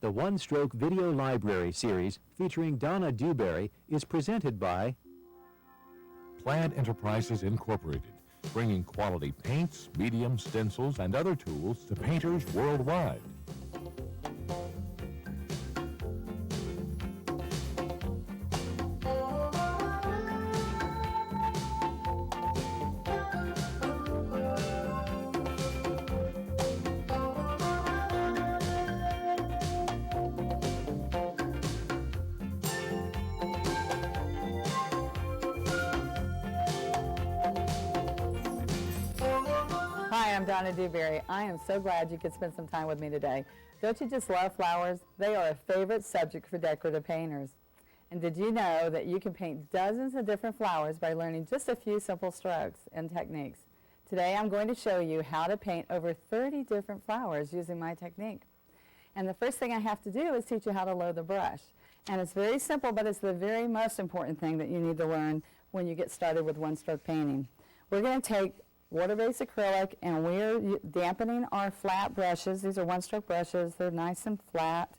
The One-Stroke Video Library series featuring Donna Dewberry is presented by Plant Enterprises Incorporated, bringing quality paints, mediums, stencils, and other tools to painters worldwide. Hi, I'm Donna Dewberry. I am so glad you could spend some time with me today. Don't you just love flowers? They are a favorite subject for decorative painters. And did you know that you can paint dozens of different flowers by learning just a few simple strokes and techniques? Today I'm going to show you how to paint over 30 different flowers using my technique. And the first thing I have to do is teach you how to load the brush. And it's very simple, but it's the very most important thing that you need to learn when you get started with one-stroke painting. We're going to take water-based acrylic, and we're dampening our flat brushes. These are one-stroke brushes. They're nice and flat.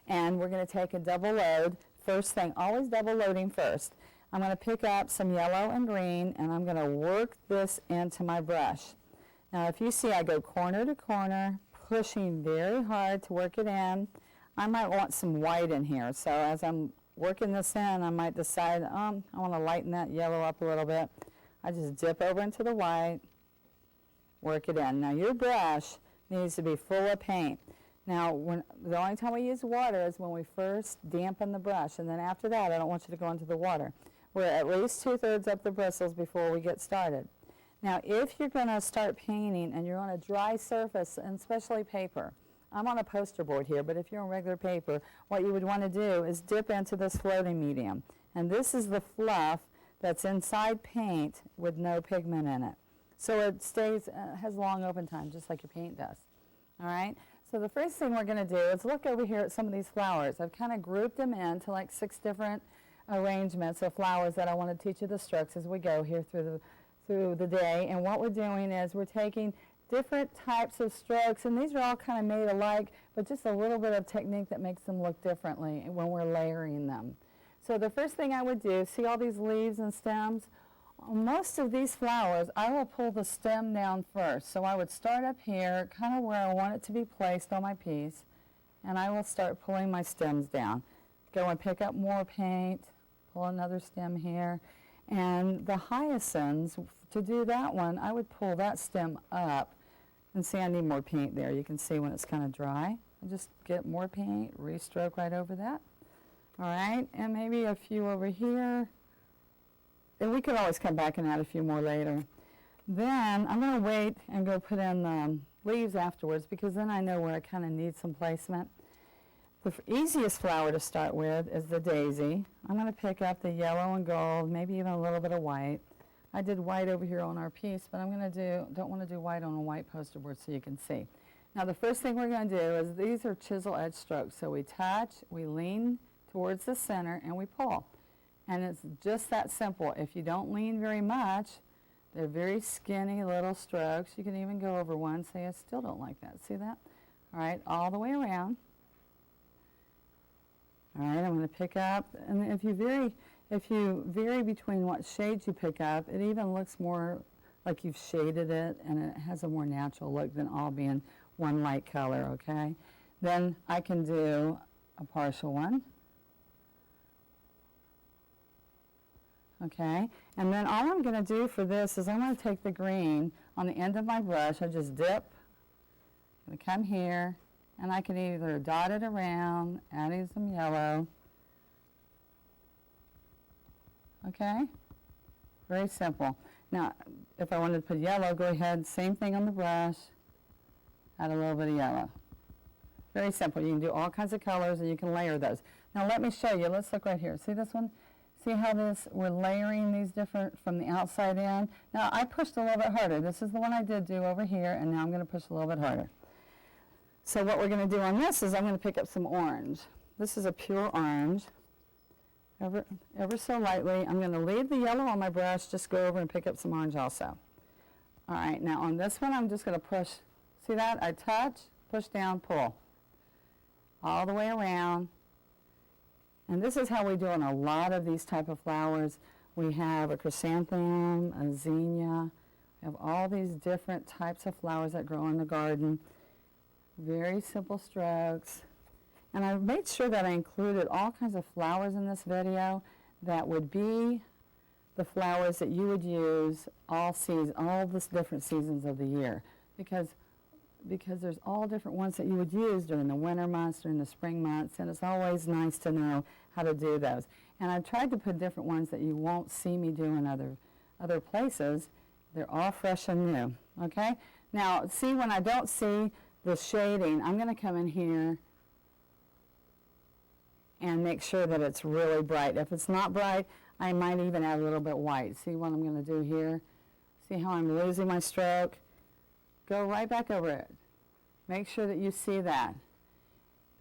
And we're going to take a double load. First thing, always double loading first. I'm going to pick up some yellow and green, and I'm going to work this into my brush. Now, if you see, I go corner to corner, pushing very hard to work it in. I might want some white in here. So as I'm working this in, I might decide, I want to lighten that yellow up a little bit. I just dip over into the white, work it in. Now your brush needs to be full of paint. Now the only time we use water is when we first dampen the brush, and then after that I don't want you to go into the water. We're at least 2/3 up the bristles before we get started. Now if you're going to start painting and you're on a dry surface, and especially paper, I'm on a poster board here, but if you're on regular paper, what you would want to do is dip into this floating medium. And this is the fluff that's inside paint with no pigment in it. So it stays, has long open time, just like your paint does. All right? So the first thing we're going to do is look over here at some of these flowers. I've kind of grouped them into like 6 different arrangements of flowers that I want to teach you the strokes as we go here through the day. And what we're doing is we're taking different types of strokes, and these are all kind of made alike, but just a little bit of technique that makes them look differently when we're layering them. So the first thing I would do, see all these leaves and stems? On most of these flowers, I will pull the stem down first. So I would start up here, kind of where I want it to be placed on my piece, and I will start pulling my stems down. Go and pick up more paint, pull another stem here. And the hyacinths, to do that one, I would pull that stem up, and see I need more paint there. You can see when it's kind of dry. I just get more paint, restroke right over that. All right, and maybe a few over here. And we could always come back and add a few more later. Then I'm going to wait and go put in leaves afterwards, because then I know where I kind of need some placement. The easiest flower to start with is the daisy. I'm going to pick up the yellow and gold, maybe even a little bit of white. I did white over here on our piece, but don't want to do white on a white poster board so you can see. Now the first thing we're going to do is these are chisel edge strokes. So we touch, we lean towards the center, and we pull. And it's just that simple. If you don't lean very much, they're very skinny little strokes. You can even go over one. Say, I still don't like that. See that? All right, all the way around. All right, I'm going to pick up, and if you vary between what shades you pick up, it even looks more like you've shaded it, and it has a more natural look than all being one light color, okay? Then I can do a partial one. Okay, and then all I'm going to do for this is I'm going to take the green on the end of my brush. I just dip, I'm going to come here, and I can either dot it around, adding some yellow. Okay, very simple. Now, if I wanted to put yellow, go ahead, same thing on the brush, add a little bit of yellow. Very simple. You can do all kinds of colors, and you can layer those. Now let me show you. Let's look right here. See this one? See how we're layering these different from the outside in? Now I pushed a little bit harder. This is the one I did do over here, and now I'm going to push a little bit harder. So what we're going to do on this is I'm going to pick up some orange. This is a pure orange. Ever so lightly. I'm going to leave the yellow on my brush, just go over and pick up some orange also. All right, now on this one I'm just going to push. See that? I touch, push down, pull. all the way around. And this is how we do on a lot of these type of flowers. We have a chrysanthemum, a zinnia. We have all these different types of flowers that grow in the garden. Very simple strokes. And I made sure that I included all kinds of flowers in this video that would be the flowers that you would use all the different seasons of the year. Because there's all different ones that you would use during the winter months, during the spring months, and it's always nice to know how to do those. And I've tried to put different ones that you won't see me do in other places. They're all fresh and new, okay? Now, see, when I don't see the shading, I'm going to come in here and make sure that it's really bright. If it's not bright, I might even add a little bit white. See what I'm going to do here? See how I'm losing my stroke? Go right back over it. Make sure that you see that.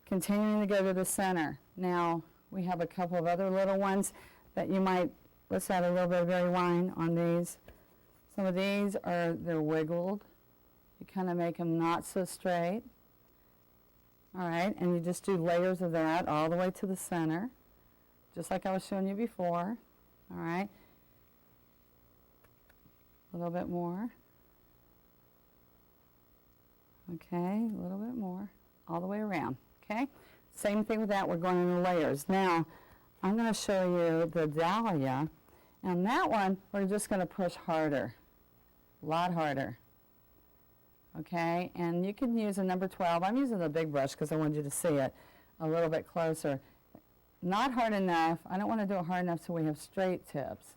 Continuing to go to the center. Now, we have a couple of other little ones that you might, let's add a little bit of berry wine on these. Some of these they're wiggled. You kind of make them not so straight. All right, and you just do layers of that all the way to the center, just like I was showing you before. All right, a little bit more. Okay, a little bit more, all the way around, okay? Same thing with that, we're going in the layers. Now, I'm going to show you the dahlia, and that one, we're just going to push harder, a lot harder, okay? And you can use a number 12. I'm using the big brush because I wanted you to see it a little bit closer. Not hard enough. I don't want to do it hard enough so we have straight tips,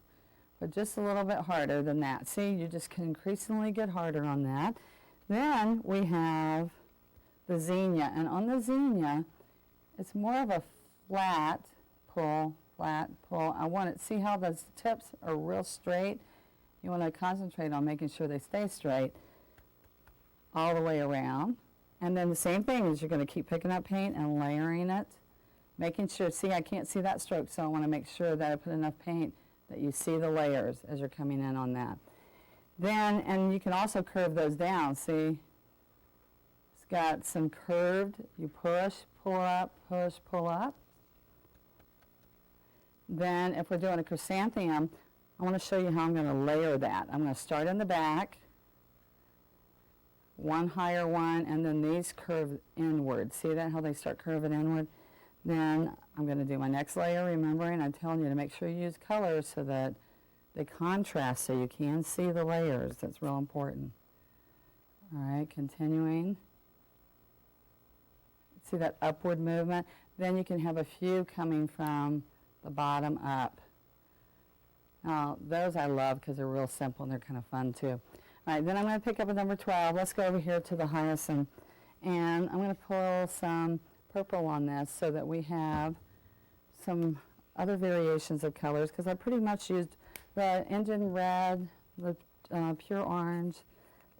but just a little bit harder than that. See, you just can increasingly get harder on that. Then we have the zinnia, and on the zinnia, it's more of a flat pull. I want it, see how those tips are real straight? You want to concentrate on making sure they stay straight all the way around. And then the same thing is you're going to keep picking up paint and layering it, making sure, see, I can't see that stroke, so I want to make sure that I put enough paint that you see the layers as you're coming in on that. Then, and you can also curve those down, see? It's got some curved, you push, pull up, push, pull up. Then if we're doing a chrysanthemum, I want to show you how I'm going to layer that. I'm going to start in the back, one higher one, and then these curve inward. See that, how they start curving inward? Then I'm going to do my next layer, remembering I'm telling you to make sure you use colors so that they contrast so you can see the layers. That's real important. All right, continuing. See that upward movement? Then you can have a few coming from the bottom up. Now, those I love because they're real simple and they're kind of fun too. All right, then I'm going to pick up a number 12. Let's go over here to the hyacinth. And I'm going to pull some purple on this so that we have some other variations of colors, because I pretty much used the Indian red, the pure orange,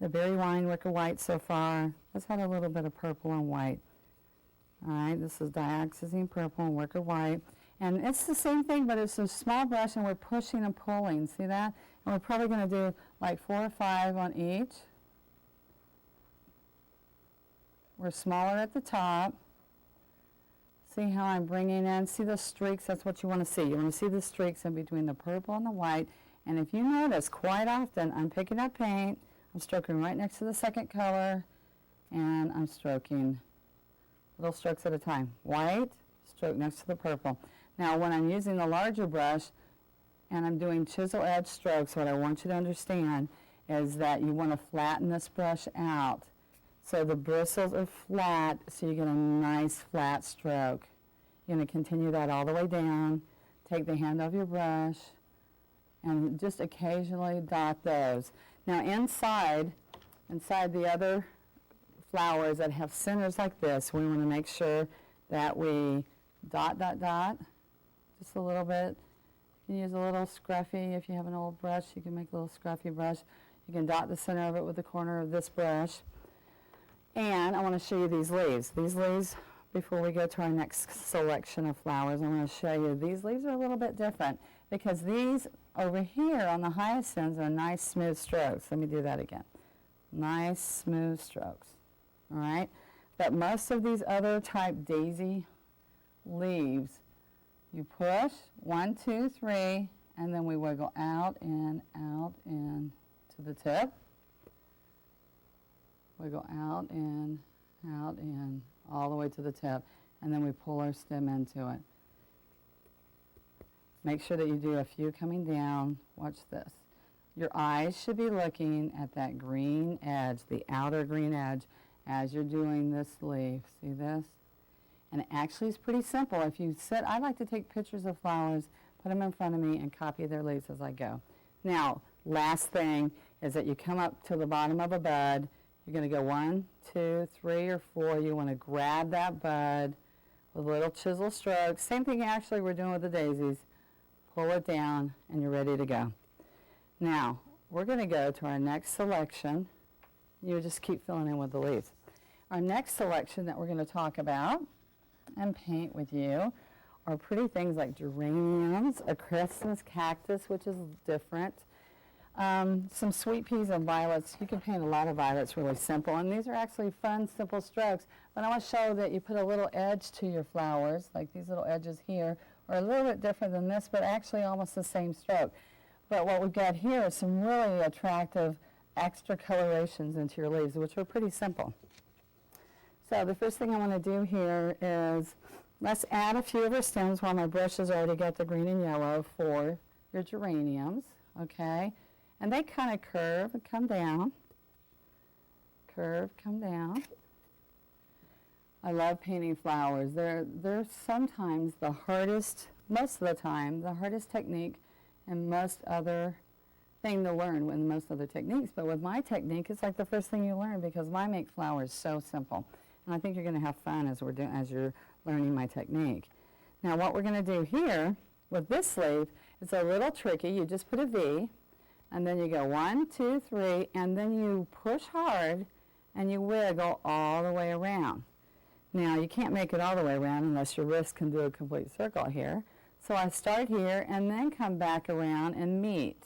the berry wine wicker white so far. Let's have a little bit of purple and white. All right, this is dioxazine purple and wicker white. And it's the same thing, but it's a small brush and we're pushing and pulling. See that? And we're probably going to do like 4 or 5 on each. We're smaller at the top. See how I'm bringing in, see the streaks, that's what you want to see. You want to see the streaks in between the purple and the white. And if you notice, quite often I'm picking up paint, I'm stroking right next to the second color, and I'm stroking little strokes at a time. White, stroke next to the purple. Now when I'm using the larger brush and I'm doing chisel edge strokes, what I want you to understand is that you want to flatten this brush out. So the bristles are flat, so you get a nice flat stroke. You're going to continue that all the way down. Take the hand off your brush and just occasionally dot those. Now inside the other flowers that have centers like this, we want to make sure that we dot, dot, dot, just a little bit. You can use a little scruffy. If you have an old brush, you can make a little scruffy brush. You can dot the center of it with the corner of this brush. And I want to show you these leaves. These leaves, before we go to our next selection of flowers, I want to show you these leaves are a little bit different because these over here on the hyacinths are nice smooth strokes. Let me do that again. Nice smooth strokes. All right. But most of these other type daisy leaves, you push 1, 2, 3, and then we wiggle out in to the tip. Wiggle out in, all the way to the tip, and then we pull our stem into it. Make sure that you do a few coming down. Watch this. Your eyes should be looking at that green edge, the outer green edge, as you're doing this leaf. See this? And it actually is pretty simple. If you sit, I like to take pictures of flowers, put them in front of me, and copy their leaves as I go. Now, last thing is that you come up to the bottom of a bud. You're going to go 1, 2, 3, or 4. You want to grab that bud with little chisel strokes. Same thing actually we're doing with the daisies. Pull it down, and you're ready to go. Now, we're going to go to our next selection. You just keep filling in with the leaves. Our next selection that we're going to talk about and paint with you are pretty things like geraniums, a Christmas cactus, which is different, some sweet peas and violets. You can paint a lot of violets really simple, and these are actually fun, simple strokes. But I want to show that you put a little edge to your flowers, like these little edges here, are a little bit different than this, but actually almost the same stroke. But what we've got here is some really attractive extra colorations into your leaves, which are pretty simple. So the first thing I want to do here is let's add a few of our stems while my brush has already got the green and yellow for your geraniums, okay? And they kind of curve and come down. Curve, come down. I love painting flowers. They're sometimes the hardest, most of the time, the hardest technique and most other thing to learn with most other techniques. But with my technique, it's like the first thing you learn because I make flowers so simple. And I think you're going to have fun as you're learning my technique. Now what we're going to do here with this sleeve, it's a little tricky. You just put a V, and then you go 1, 2, 3, and then you push hard and you wiggle all the way around. Now you can't make it all the way around unless your wrist can do a complete circle here. So I start here and then come back around and meet.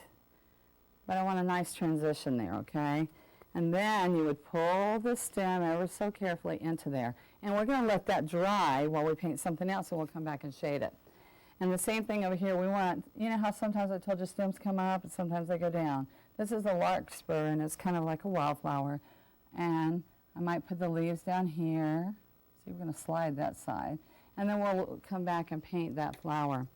But I want a nice transition there, okay? And then you would pull the stem ever so carefully into there. And we're going to let that dry while we paint something else, and we'll come back and shade it. And the same thing over here, we want, you know how sometimes I told you stems come up and sometimes they go down? This is a larkspur, and it's kind of like a wildflower. And I might put the leaves down here. See, we're going to slide that side. And then we'll come back and paint that flower.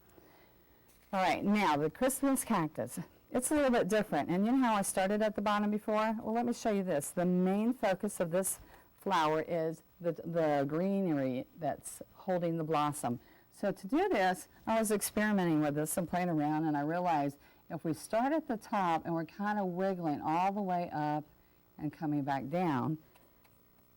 All right, now the Christmas cactus. It's a little bit different. And you know how I started at the bottom before? Well, let me show you this. The main focus of this flower is the greenery that's holding the blossom. So to do this, I was experimenting with this and playing around, and I realized if we start at the top and we're kind of wiggling all the way up and coming back down,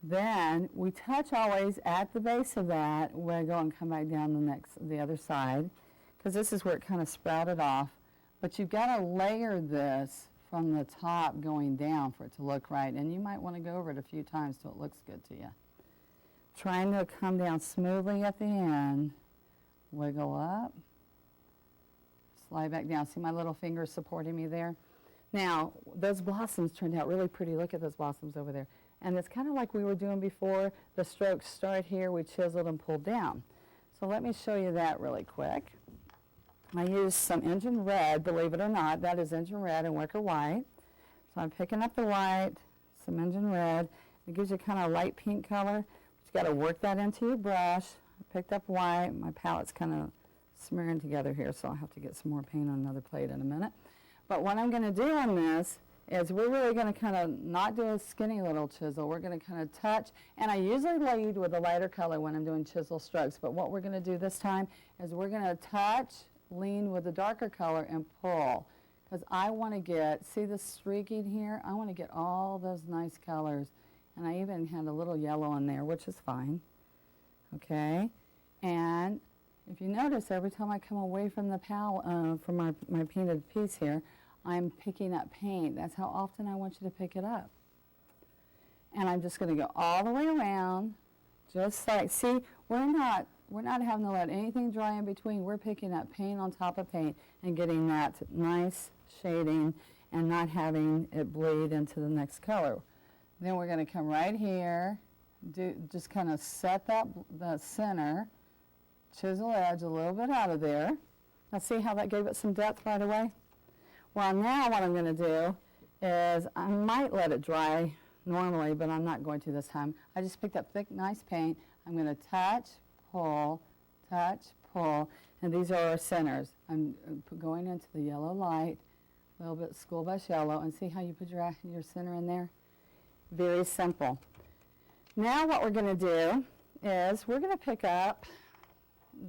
then we touch always at the base of that, wiggle and come back down the other side, because this is where it kind of sprouted off. But you've got to layer this from the top going down for it to look right, and you might want to go over it a few times till it looks good to you. Trying to come down smoothly at the end, wiggle up, slide back down. See my little fingers supporting me there? Now, those blossoms turned out really pretty. Look at those blossoms over there. And it's kind of like we were doing before. The strokes start here, we chiseled and pulled down. So let me show you that really quick. I used some Indian red, believe it or not. That is Indian red and wicker white. So I'm picking up the white, some Indian red. It gives you kind of a light pink color. You've got to work that into your brush. I picked up white. My palette's kind of smearing together here, so I'll have to get some more paint on another plate in a minute. But what I'm going to do on this is we're really going to kind of not do a skinny little chisel. We're going to kind of touch, and I usually lead with a lighter color when I'm doing chisel strokes, but what we're going to do this time is we're going to touch, lean with the darker color, and pull, because I want to get, see the streaking here? I want to get all those nice colors, and I even had a little yellow in there, which is fine, okay? And if you notice, every time I come away from the from my painted piece here, I'm picking up paint. That's how often I want you to pick it up. And I'm just going to go all the way around, just like, see, we're not having to let anything dry in between. We're picking up paint on top of paint and getting that nice shading and not having it bleed into the next color. Then we're going to come right here just kind of set the center, chisel edge a little bit out of there. Now see how that gave it some depth right away? Well, now what I'm going to do is I might let it dry normally, but I'm not going to this time. I just picked up thick, nice paint. I'm going to touch, pull, and these are our centers. I'm going into the yellow light, a little bit school bus yellow, and see how you put your center in there? Very simple. Now what we're going to do is we're going to pick up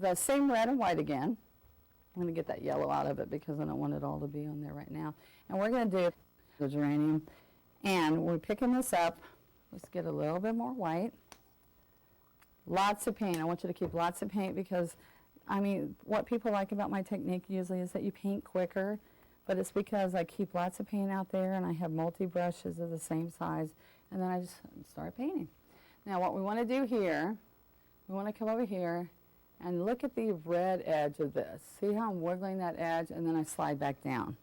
the same red and white again. I'm going to get that yellow out of it because I don't want it all to be on there right now. And we're going to do the geranium. And we're picking this up. Let's get a little bit more white. Lots of paint. I want you to keep lots of paint because, I mean, what people like about my technique usually is that you paint quicker, but it's because I keep lots of paint out there and I have multi-brushes of the same size, and then I just start painting. Now what we want to do here, we want to come over here and look at the red edge of this. See how I'm wiggling that edge, and then I slide back down.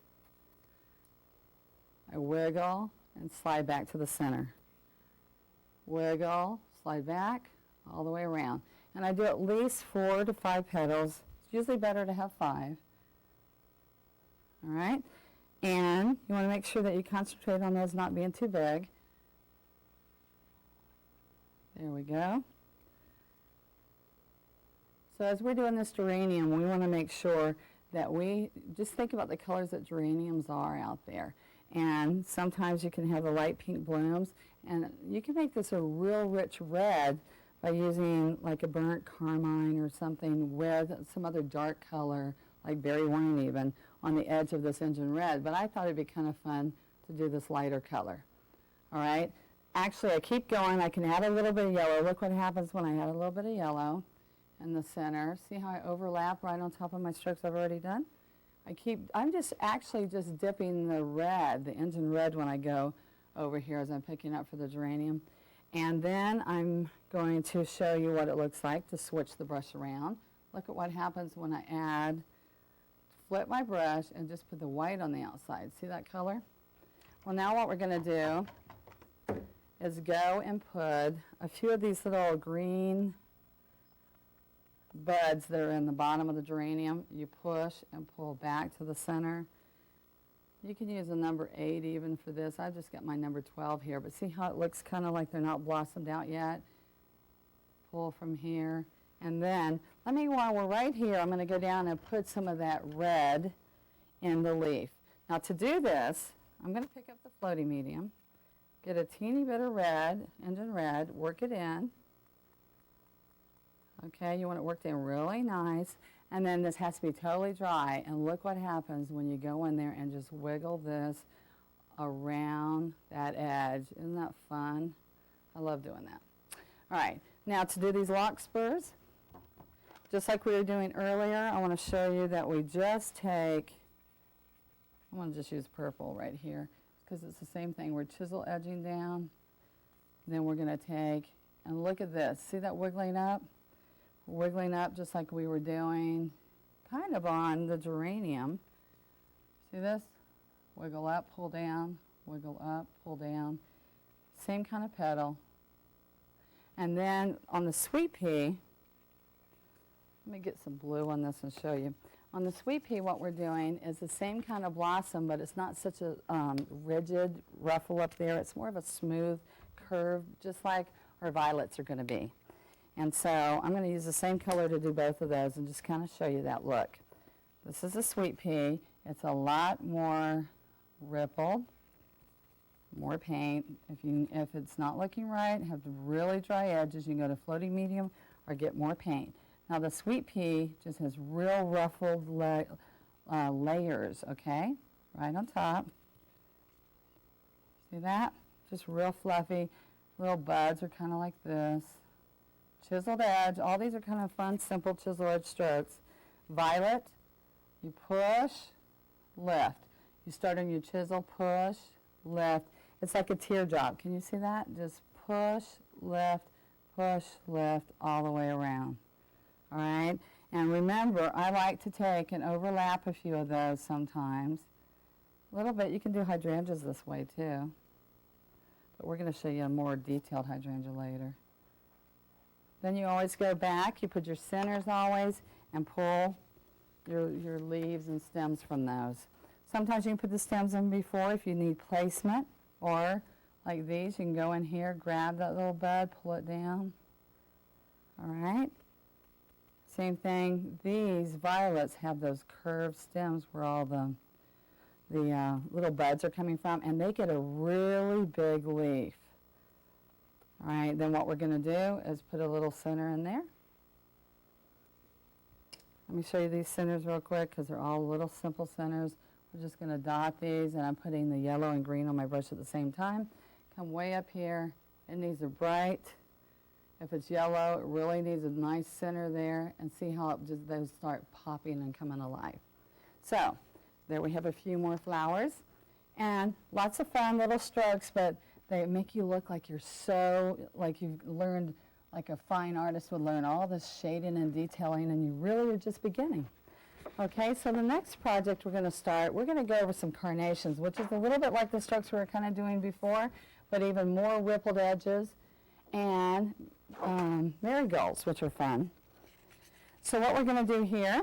I wiggle and slide back to the center. Wiggle, slide back, all the way around. And I do at least 4 to 5 petals. It's usually better to have 5. All right? And you want to make sure that you concentrate on those not being too big. There we go. So as we're doing this geranium, we want to make sure that we just think about the colors that geraniums are out there. And sometimes you can have the light pink blooms, and you can make this a real rich red by using like a burnt carmine or something with some other dark color, like berry wine even, on the edge of this engine red. But I thought it'd be kind of fun to do this lighter color. All right? Actually, I keep going. I can add a little bit of yellow. Look what happens when I add a little bit of yellow in the center. See how I overlap right on top of my strokes I've already done? I'm just actually just dipping the red, the engine red, when I go over here as I'm picking up for the geranium. And then I'm going to show you what it looks like to switch the brush around. Look at what happens when I flip my brush and just put the white on the outside. See that color? Well, now what we're going to do is go and put a few of these little green buds that are in the bottom of the geranium. You push and pull back to the center. You can use a number 8 even for this. I've just got my number 12 here, but see how it looks kind of like they're not blossomed out yet? Pull from here. And then, while we're right here, I'm going to go down and put some of that red in the leaf. Now to do this, I'm going to pick up the floating medium, get a teeny bit of red, engine red, work it in. Okay, you want it worked in really nice. And then this has to be totally dry. And look what happens when you go in there and just wiggle this around that edge. Isn't that fun? I love doing that. All right, now to do these larkspurs, just like we were doing earlier, I want to show you that we just take, I'm going to just use purple right here because it's the same thing. We're chisel edging down. Then we're going to take, and look at this. See that wiggling up? Wiggling up just like we were doing kind of on the geranium. See this? Wiggle up, pull down, wiggle up, pull down. Same kind of petal. And then on the sweet pea, let me get some blue on this and show you. On the sweet pea, what we're doing is the same kind of blossom, but it's not such a rigid ruffle up there. It's more of a smooth curve, just like our violets are going to be. And so I'm going to use the same color to do both of those and just kind of show you that look. This is a sweet pea. It's a lot more rippled, more paint. If it's not looking right, have the really dry edges, you can go to floating medium or get more paint. Now the sweet pea just has real ruffled layers, okay, right on top. See that? Just real fluffy. Little buds are kind of like this. Chiseled edge. All these are kind of fun, simple chisel edge strokes. Violet, you push, lift. You start on your chisel, push, lift. It's like a teardrop. Can you see that? Just push, lift, all the way around. All right? And remember, I like to take and overlap a few of those sometimes. A little bit. You can do hydrangeas this way too. But we're going to show you a more detailed hydrangea later. Then you always go back, you put your centers always, and pull your leaves and stems from those. Sometimes you can put the stems in before if you need placement, or like these, you can go in here, grab that little bud, pull it down. All right. Same thing, these violets have those curved stems where all the little buds are coming from, and they get a really big leaf. All right, then what we're going to do is put a little center in there. Let me show you these centers real quick because they're all little simple centers. We're just going to dot these, and I'm putting the yellow and green on my brush at the same time. Come way up here, and these are bright. If it's yellow, it really needs a nice center there, and see how it just, those start popping and coming alive. So there we have a few more flowers, and lots of fun little strokes, but they make you look like you're so, like you've learned, like a fine artist would learn all this shading and detailing, and you really are just beginning. Okay, so the next project we're going to start, we're going to go over some carnations, which is a little bit like the strokes we were kind of doing before, but even more rippled edges, and marigolds, which are fun. So what we're going to do here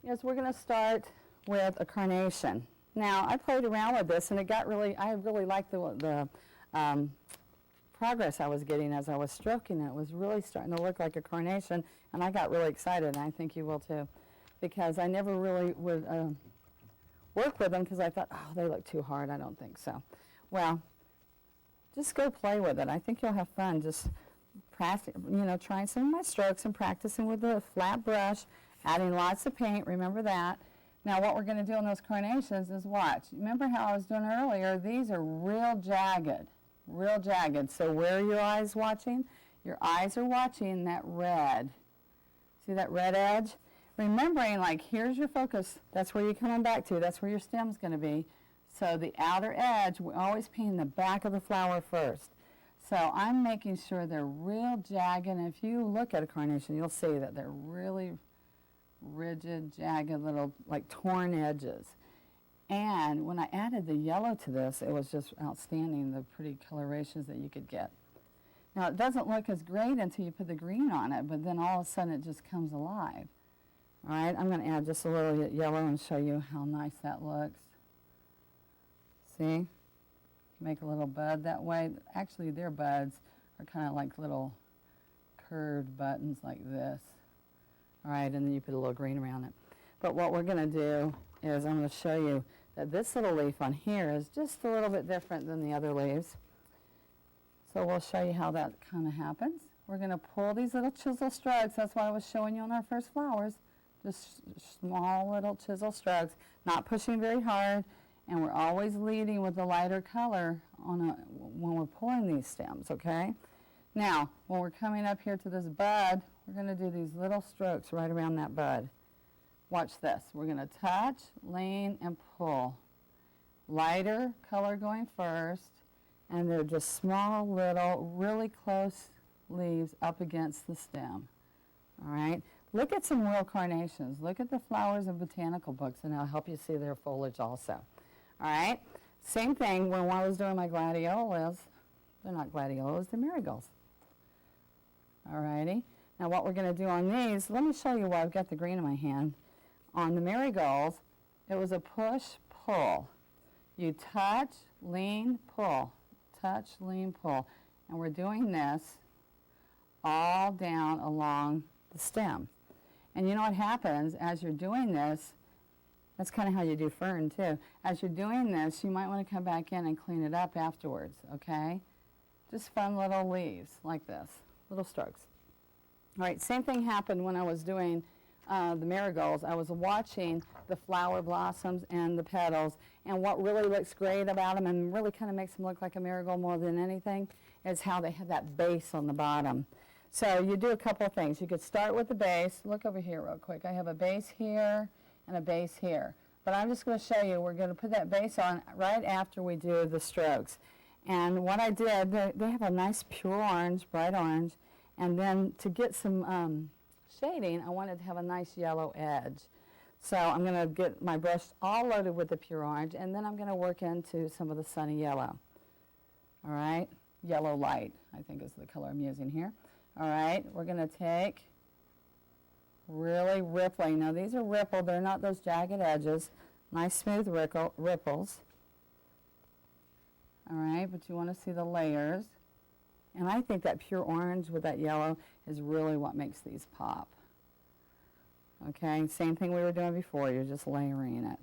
is we're going to start with a carnation. Now, I played around with this, and it got really, I really liked the progress I was getting as I was stroking it. It was really starting to look like a carnation, and I got really excited, and I think you will too, because I never really would work with them because I thought, oh, they look too hard. I don't think so. Well, just go play with it. I think you'll have fun just trying some of my strokes and practicing with a flat brush, adding lots of paint, remember that. Now what we're going to do on those carnations is watch. Remember how I was doing earlier? These are real jagged. So where are your eyes watching? Your eyes are watching that red. See that red edge? Remembering, like, here's your focus. That's where you're coming back to. That's where your stem's going to be. So the outer edge, we always paint the back of the flower first. So I'm making sure they're real jagged, and if you look at a carnation, you'll see that they're really rigid, jagged, little, like, torn edges. And when I added the yellow to this, it was just outstanding, the pretty colorations that you could get. Now, it doesn't look as great until you put the green on it, but then all of a sudden it just comes alive. All right, I'm going to add just a little yellow and show you how nice that looks. See? Make a little bud that way. Actually, their buds are kind of like little curved buttons like this. All right, and then you put a little green around it. But what we're going to do is I'm going to show you that this little leaf on here is just a little bit different than the other leaves. So we'll show you how that kind of happens. We're going to pull these little chisel strokes. That's what I was showing you on our first flowers. Just small little chisel strokes, not pushing very hard. And we're always leading with the lighter color when we're pulling these stems, okay? Now, when we're coming up here to this bud, we're going to do these little strokes right around that bud. Watch this. We're going to touch, lean, and pull. Lighter color going first, and they're just small, little, really close leaves up against the stem, all right? Look at some real carnations. Look at the flowers in botanical books, and it'll help you see their foliage also. All right, same thing when I was doing my gladiolas. They're not gladiolas, they're marigolds. All righty, now what we're going to do on these, let me show you why I've got the green in my hand. On the marigolds, it was a push-pull. You touch, lean, pull. Touch, lean, pull. And we're doing this all down along the stem. And you know what happens as you're doing this? That's kind of how you do fern, too. As you're doing this, you might want to come back in and clean it up afterwards, okay? Just fun little leaves like this, little strokes. All right, same thing happened when I was doing the marigolds. I was watching the flower blossoms and the petals, and what really looks great about them and really kind of makes them look like a marigold more than anything is how they have that base on the bottom. So you do a couple of things. You could start with the base. Look over here real quick. I have a base here and a base here. But I'm just going to show you, we're going to put that base on right after we do the strokes. And what I did, they have a nice pure orange, bright orange, and then to get some shading, I wanted to have a nice yellow edge. So I'm going to get my brush all loaded with the pure orange, and then I'm going to work into some of the sunny yellow. All right, yellow light, I think is the color I'm using here. All right, we're going to take really rippling. Now these are rippled, they're not those jagged edges. Nice smooth ripples. All right, but you want to see the layers. And I think that pure orange with that yellow is really what makes these pop. Okay, same thing we were doing before, you're just layering it.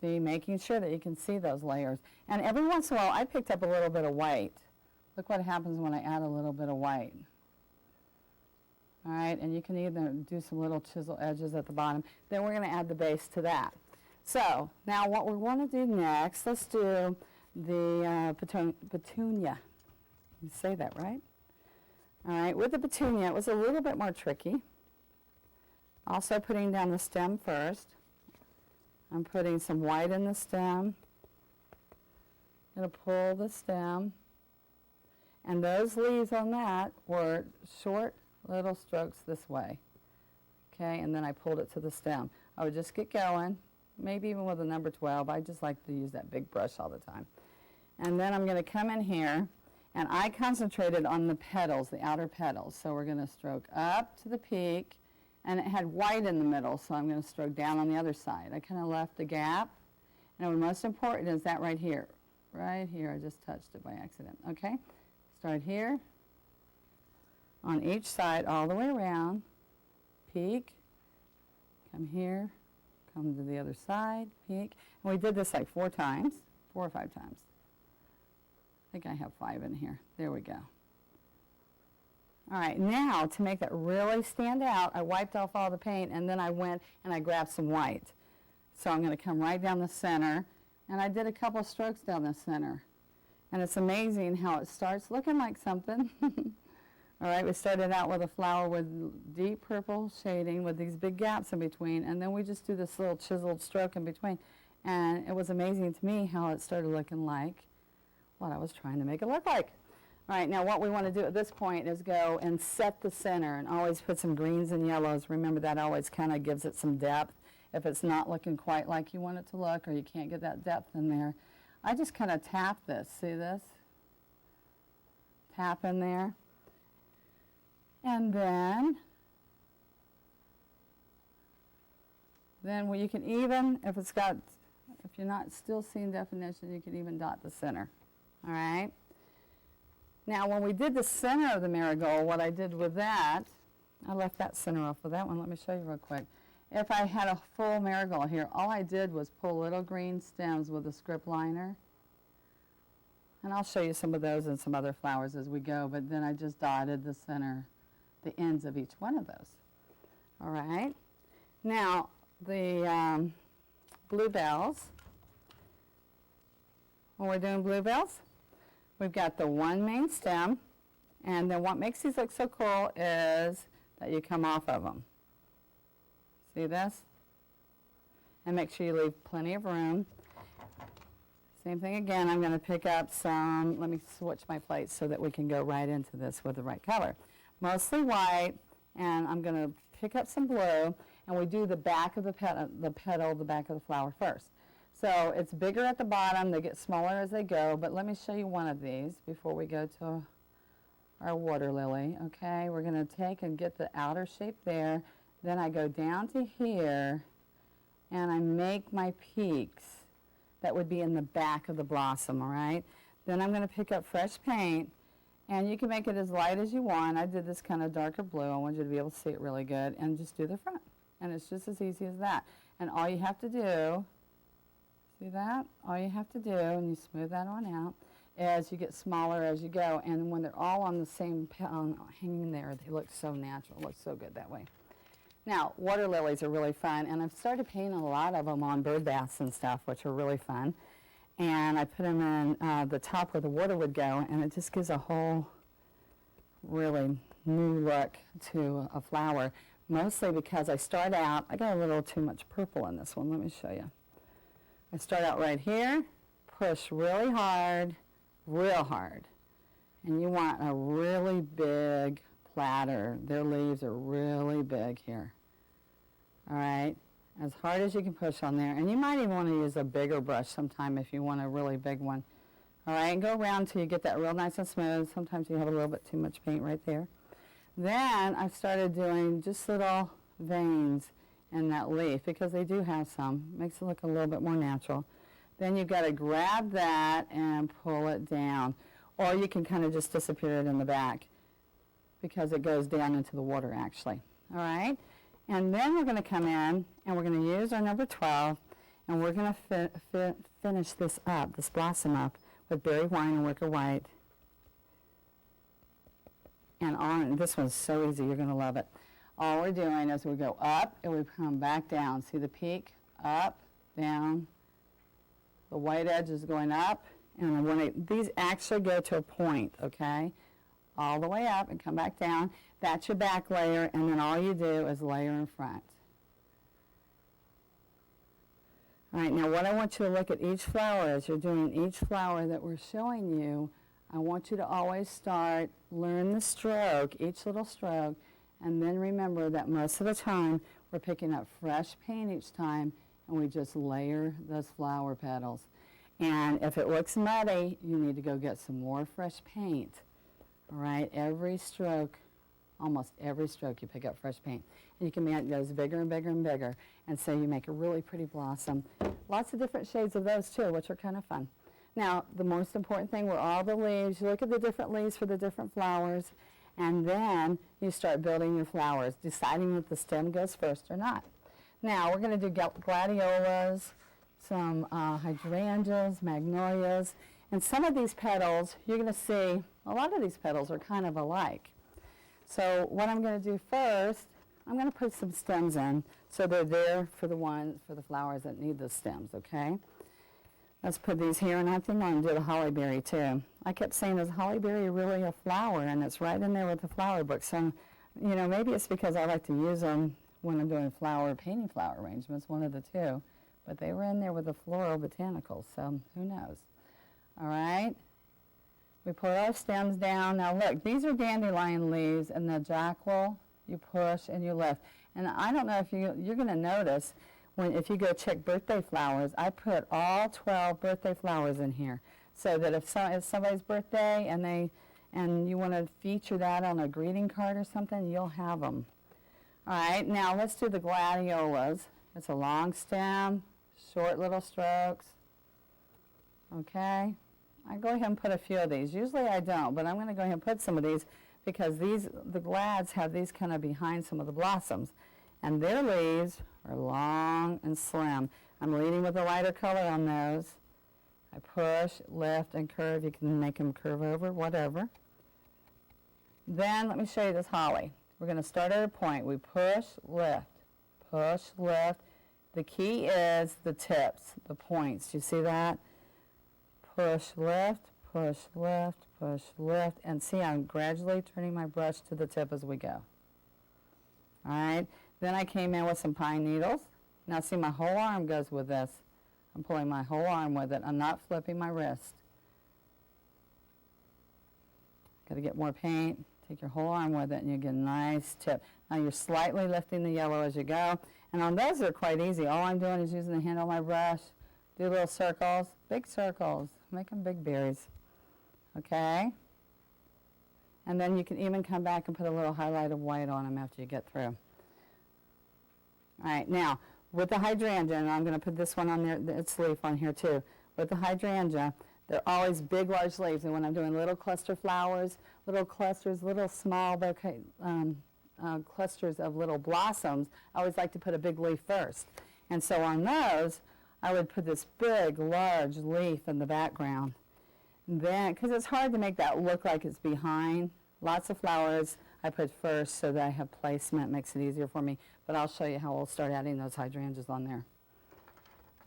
See, making sure that you can see those layers. And every once in a while, I picked up a little bit of white. Look what happens when I add a little bit of white. All right, and you can either do some little chisel edges at the bottom. Then we're going to add the base to that. So, now what we want to do next, let's do the petunia. You say that right? All right, with the petunia, it was a little bit more tricky. Also putting down the stem first. I'm putting some white in the stem. I'm going to pull the stem. And those leaves on that were short little strokes this way. Okay, and then I pulled it to the stem. I would just get going, maybe even with a number 12. I just like to use that big brush all the time. And then I'm going to come in here, and I concentrated on the petals, the outer petals. So we're going to stroke up to the peak, and it had white in the middle, so I'm going to stroke down on the other side. I kind of left a gap. And what's most important is that right here. Right here, I just touched it by accident. Okay, start here, on each side, all the way around, peak, come here, come to the other side, peak. And we did this like 4 times, 4 or 5 times. I think I have 5 in here. There we go. All right, now to make that really stand out, I wiped off all the paint and then I went and I grabbed some white. So I'm going to come right down the center, and I did a couple strokes down the center. And it's amazing how it starts looking like something. All right, we started out with a flower with deep purple shading with these big gaps in between, and then we just do this little chiseled stroke in between. And it was amazing to me how it started looking like what I was trying to make it look like. All right, now what we want to do at this point is go and set the center and always put some greens and yellows. Remember, that always kind of gives it some depth. If it's not looking quite like you want it to look, or you can't get that depth in there, I just kind of tap this. See this? Tap in there. And then you can even, if you're not still seeing definition, you can even dot the center. All right? Now, when we did the center of the marigold, what I did with that, I left that center off with that one. Let me show you real quick. If I had a full marigold here, all I did was pull little green stems with a script liner. And I'll show you some of those and some other flowers as we go, but then I just dotted the center, the ends of each one of those. All right. Now, the bluebells. When we're doing bluebells, we've got the one main stem, and then what makes these look so cool is that you come off of them. See this? And make sure you leave plenty of room. Same thing again, I'm going to pick up some, let me switch my plates so that we can go right into this with the right color. Mostly white, and I'm going to pick up some blue, and we do the back of the petal, the back of the flower first. So it's bigger at the bottom, they get smaller as they go, but let me show you one of these before we go to our water lily. Okay, we're going to take and get the outer shape there, then I go down to here, and I make my peaks. That would be in the back of the blossom, all right? Then I'm going to pick up fresh paint, and you can make it as light as you want. I did this kind of darker blue. I want you to be able to see it really good, and just do the front. And it's just as easy as that. And all you have to do, see that? All you have to do, and you smooth that on out, as you get smaller as you go. And when they're all on the same hanging there, they look so natural. It looks so good that way. Now, water lilies are really fun, and I've started painting a lot of them on bird baths and stuff, which are really fun. And I put them in the top where the water would go, and it just gives a whole really new look to a flower, mostly because I start out, I got a little too much purple in this one. Let me show you. I start out right here, push really hard, real hard. And you want a really big platter. Their leaves are really big here. All right, as hard as you can push on there. And you might even want to use a bigger brush sometime if you want a really big one. All right, and go around until you get that real nice and smooth. Sometimes you have a little bit too much paint right there. Then I started doing just little veins in that leaf because they do have some. Makes it look a little bit more natural. Then you've got to grab that and pull it down. Or you can kind of just disappear it in the back because it goes down into the water actually. All right? And then we're going to come in and we're going to use our number 12 and we're going to finish this up, this blossom up with berry wine and wicker white. And on, this one's so easy, you're going to love it. All we're doing is we go up and we come back down. See the peak? Up, down. The white edge is going up. And these actually go to a point, okay? All the way up and come back down. That's your back layer, and then all you do is layer in front. All right, now what I want you to look at each flower as you're doing each flower that we're showing you, I want you to always start, learn the stroke, each little stroke, and then remember that most of the time we're picking up fresh paint each time, and we just layer those flower petals. And if it looks muddy, you need to go get some more fresh paint. All right, every stroke, almost every stroke you pick up fresh paint. And you can make those bigger and bigger and bigger. And so you make a really pretty blossom. Lots of different shades of those too, which are kind of fun. Now, the most important thing were all the leaves. You look at the different leaves for the different flowers, and then you start building your flowers, deciding if the stem goes first or not. Now, we're going to do gladiolas, some hydrangeas, magnolias, and some of these petals, you're going to see, a lot of these petals are kind of alike. So what I'm going to do first, I'm going to put some stems in so they're there for the flowers that need the stems, okay? Let's put these here, and I think I'm going to do the hollyberry too. I kept saying, is hollyberry really a flower? And it's right in there with the flower book. So, you know, maybe it's because I like to use them when I'm doing painting flower arrangements, one of the two. But they were in there with the floral botanicals, so who knows? All right. We put our stems down. Now look, these are dandelion leaves, and the jackal, you push and you lift. And I don't know if you're going to notice, if you go check birthday flowers, I put all 12 birthday flowers in here, so that if it's somebody's birthday and you want to feature that on a greeting card or something, you'll have them. All right, now let's do the gladiolas. It's a long stem, short little strokes. Okay, I go ahead and put a few of these. Usually I don't, but I'm going to go ahead and put some of these because the glads have these kind of behind some of the blossoms, and their leaves are long and slim. I'm leading with a lighter color on those. I push, lift, and curve. You can make them curve over, whatever. Then let me show you this holly. We're going to start at a point. We push, lift, push, lift. The key is the tips, the points. Do you see that? Push, lift, push, lift, push, lift. And see, I'm gradually turning my brush to the tip as we go. All right. Then I came in with some pine needles. Now see, my whole arm goes with this. I'm pulling my whole arm with it. I'm not flipping my wrist. Got to get more paint. Take your whole arm with it, and you get a nice tip. Now you're slightly lifting the yellow as you go. And on those, they're quite easy. All I'm doing is using the handle of my brush. Do little circles, big circles. Make them big berries. Okay? And then you can even come back and put a little highlight of white on them after you get through. All right, now, with the hydrangea, and I'm going to put this one on there, its leaf on here too. With the hydrangea, they're always big, large leaves. And when I'm doing little cluster flowers, little clusters, little small bouquet, clusters of little blossoms, I always like to put a big leaf first. And so on those, I would put this big, large leaf in the background. Then, because it's hard to make that look like it's behind, lots of flowers I put first so that I have placement, makes it easier for me. But I'll show you how we'll start adding those hydrangeas on there.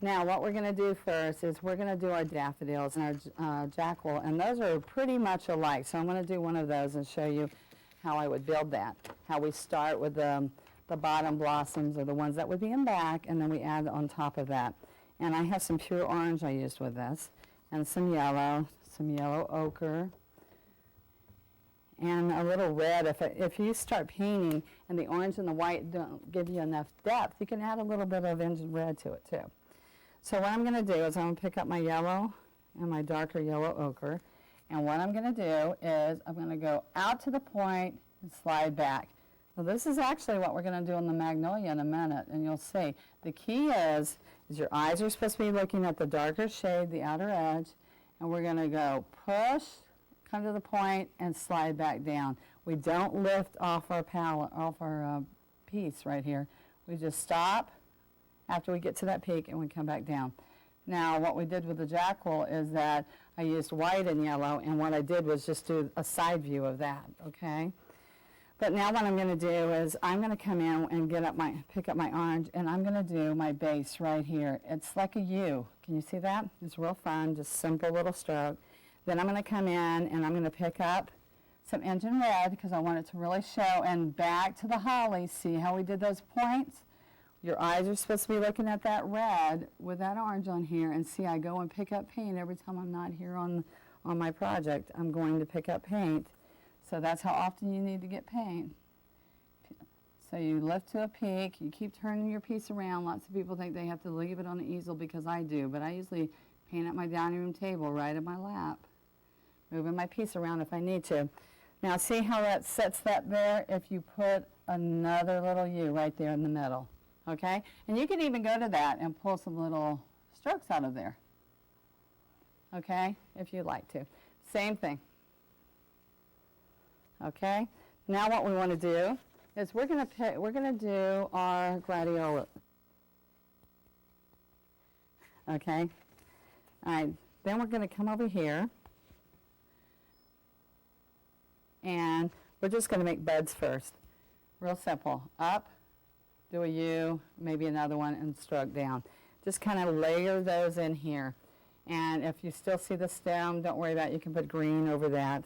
Now, what we're going to do first is we're going to do our daffodils and our jackal, and those are pretty much alike. So I'm going to do one of those and show you how I would build that, how we start with the bottom blossoms or the ones that would be in back, and then we add on top of that. And I have some pure orange I used with this, and some yellow ochre, and a little red. If you start painting and the orange and the white don't give you enough depth, you can add a little bit of red to it too. So what I'm going to do is I'm going to pick up my yellow and my darker yellow ochre. And what I'm going to do is I'm going to go out to the point and slide back. So this is actually what we're going to do on the magnolia in a minute, and you'll see. The key is your eyes are supposed to be looking at the darker shade, the outer edge, and we're going to go push, come to the point, and slide back down. We don't lift off our palette, off our piece right here. We just stop after we get to that peak, and we come back down. Now, what we did with the jackal is that I used white and yellow, and what I did was just do a side view of that, okay? But now what I'm going to do is I'm going to come in and pick up my orange, and I'm going to do my base right here. It's like a U. Can you see that? It's real fun, just simple little stroke. Then I'm going to come in and I'm going to pick up some engine red because I want it to really show, and back to the holly. See how we did those points? Your eyes are supposed to be looking at that red with that orange on here, and see I go and pick up paint every time I'm not here on my project. I'm going to pick up paint. So that's how often you need to get paint. So you lift to a peak, you keep turning your piece around. Lots of people think they have to leave it on the easel because I do, but I usually paint at my dining room table right in my lap, moving my piece around if I need to. Now see how that sets that there if you put another little U right there in the middle, okay? And you can even go to that and pull some little strokes out of there, okay, if you'd like to. Same thing. Okay, now what we want to do is we're going to do our gladiola. Okay, all right, then we're going to come over here and we're just going to make buds first. Real simple. Up, do a U, maybe another one, and stroke down. Just kind of layer those in here. And if you still see the stem, don't worry about it. You can put green over that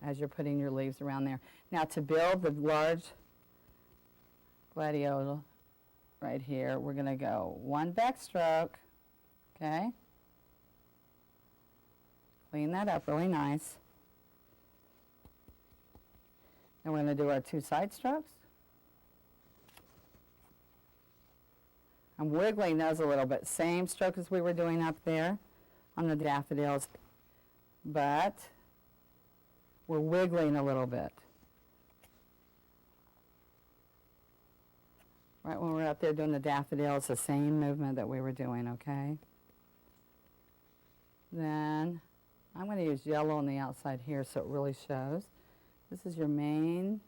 as you're putting your leaves around there. Now to build the large gladiola right here, we're going to go one backstroke, okay? Clean that up really nice. Then we're going to do our two side strokes. I'm wiggling those a little bit. Same stroke as we were doing up there on the daffodils, but we're wiggling a little bit. Right when we're up there doing the daffodils, the same movement that we were doing, okay? Then I'm going to use yellow on the outside here so it really shows. This is your main